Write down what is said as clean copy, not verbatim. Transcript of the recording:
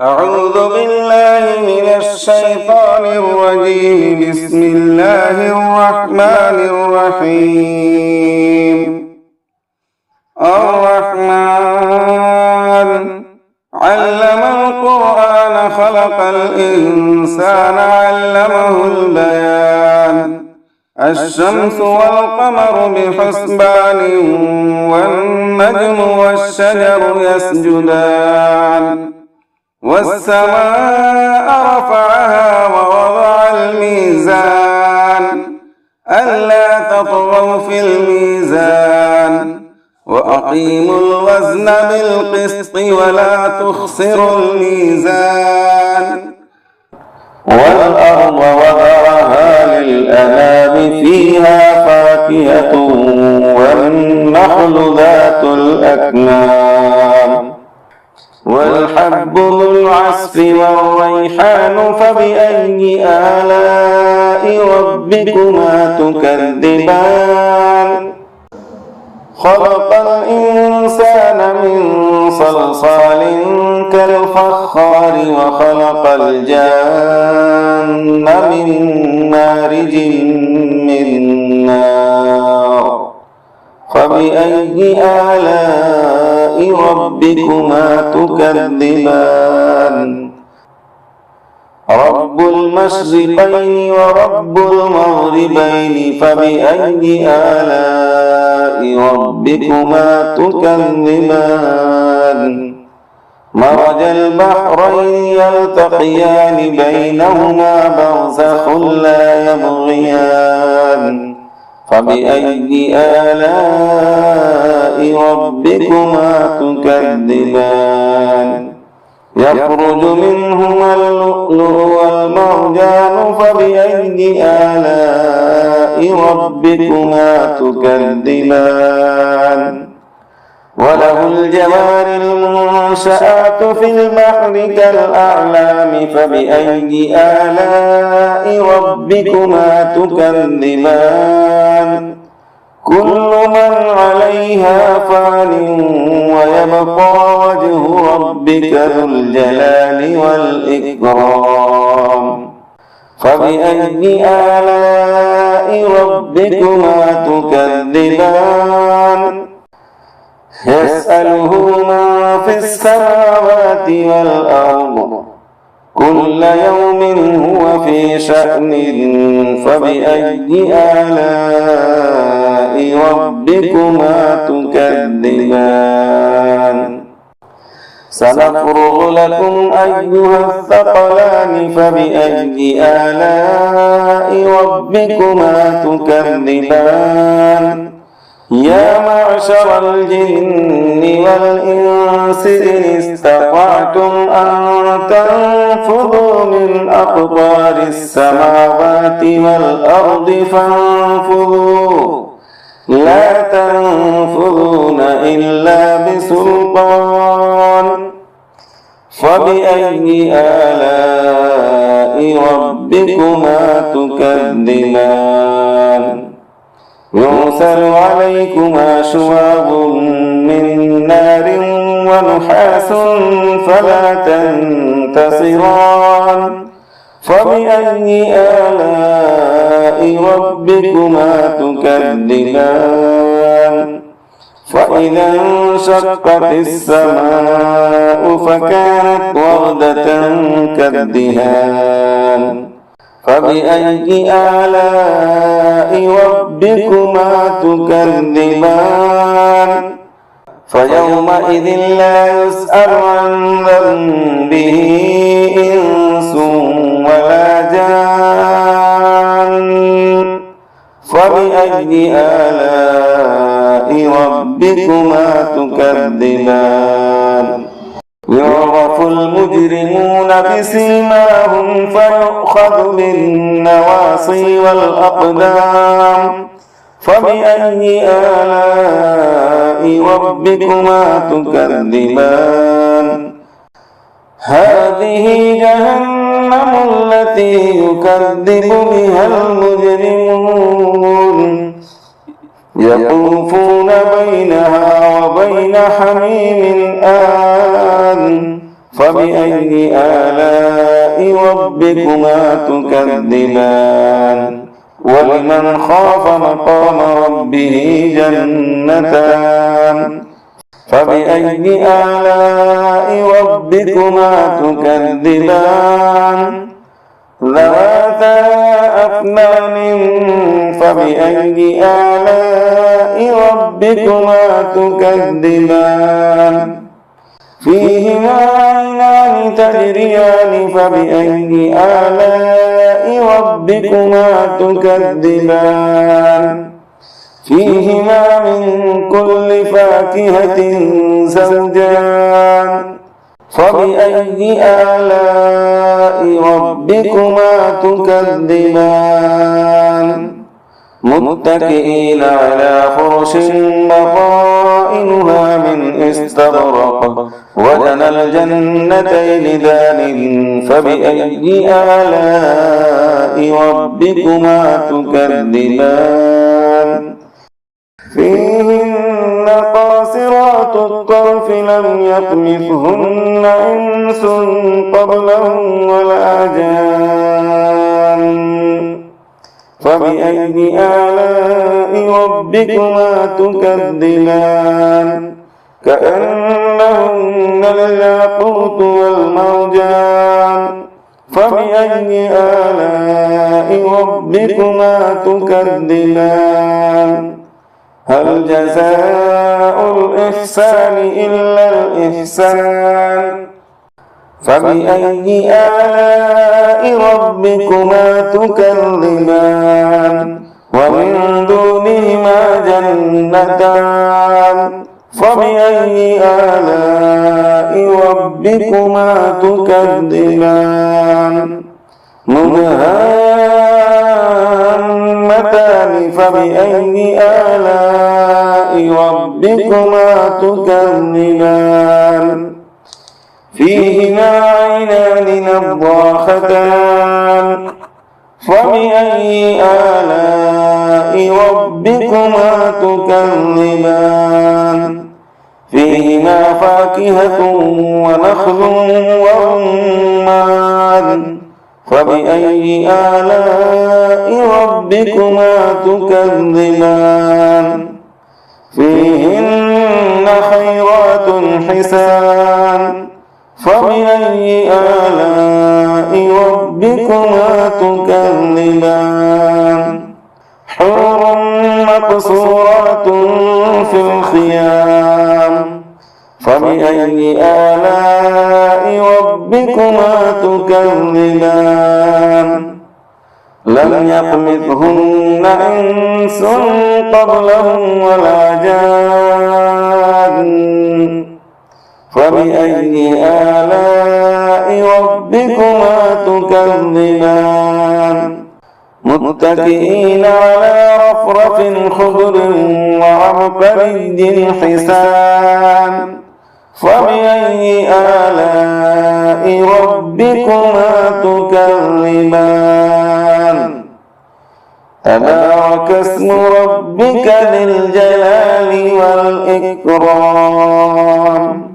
أعوذ بالله من الشيطان الرجيم. بسم الله الرحمن الرحيم. الرحمن علم القرآن خلق الإنسان علمه البيان. الشمس والقمر بحسبان والنجم والشجر يسجدان والسماء رفعها ووضع الميزان ألا تطغوا في الميزان وأقيموا الوزن بالقسط ولا تخسروا الميزان. والأرض وضعها للأنام فيها فاكهة والنخل ذات الأكمام والحب ذو العصف والريحان فبأي آلاء ربكما تكذبان. خلق الإنسان من صلصال كالفخار وخلق الجان من مارج من نار فبأي آلاء ربكما تكذبان. رب المشرقين ورب المغربين فبأي آلاء ربكما تكذبان. مرج البحرين يلتقيان بينهما برزخ لا يبغيان فبأي آلاء ربكما تكذبان. يخرج منهما اللؤلؤ والمرجان فبأي آلاء ربكما تكذبان. وله الجوار المنشآت في البحر كالأعلام فبأي آلاء ربكما تكذبان. كل من عليها فان ويبقى وجه ربك ذو الجلال والإكرام فبأي آلاء ربكما تكذبان. يسأله من في السماوات والأرض كل يوم هو في شأن فبأي آلاء ربكما تكذبان. سنفرغ لكم أيها الثقلان فبأي آلاء ربكما تكذبان. يا معشر الجن والإنس إن استطعتم أن تنفذوا من أقطار السماوات والأرض فانفذوا لا تنفذون إلا بسلطان. فبأي آلاء ربكما تكذبان. يرسل عليكما شواظ من نار ونحاس فلا تنتصران. فبأي آلاء ربكما تكذبان. فإذا انشقت السماء فكانت وردة كالدهان فبأي آلاء ربكما تكذبان. فيومئذ لا يسأل عن ذنبه إنس ولا جان فبأي آلاء ربكما تكذبان. يعرف المجرمون بسيماهم فيؤخذ بالنواصي والأقدام فبأي آلاء ربكما تكذبان. هذه جهنم التي يكذب بها المجرمون يطوفون بينها وبين حميم آن فبأي آلاء ربكما تكذبان ولمن خاف مقام ربه جنتان فبأي آلاء ربكما تكذبان ذواتا أفنان فبأي آلاء ربكما تكذبان فيهما عينان تجريان فبأي آلاء ربكما تكذبان فيهما من كل فاكهة زوجان فبأي آلاء ربكما تكذبان متكئين على فرش بطائنها من استبرق وجنى الجنتين دان فبأي آلاء ربكما تكذبان فيهن قاصرات الطرف لم يطمثهن إنس قبلهم ولا جان فبأي آلاء ربكما تكذبان كأنهن الياقوت والمرجان فبأي آلاء ربكما تكذبان هل جزاء الإحسان إلا الإحسان فبأي آلاء ربكما تكذبان ومن دونهما جنتان فبأي آلاء ربكما تكذبان مدهامتان فبأي آلاء ربكما تكذبان فيهما عينان نضاختان فبأي آلاء ربكما تكذبان فيهما فاكهة ونخل ورمان فبأي آلاء ربكما تكذبان فيهن خيرات حسان فبأي آلاء ربكما تكذبان حور مقصورات في الخيام فبأي آلاء ربكما تكذبان لم يطمثهن إنس قبلهم ولا جان فبأي آلاء ربكما تكذبان متكئين على رفرف خضر وعبقري حسان فبأي آلاء ربكما تكذبان تبارك اسم ربك ذي الجلال والإكرام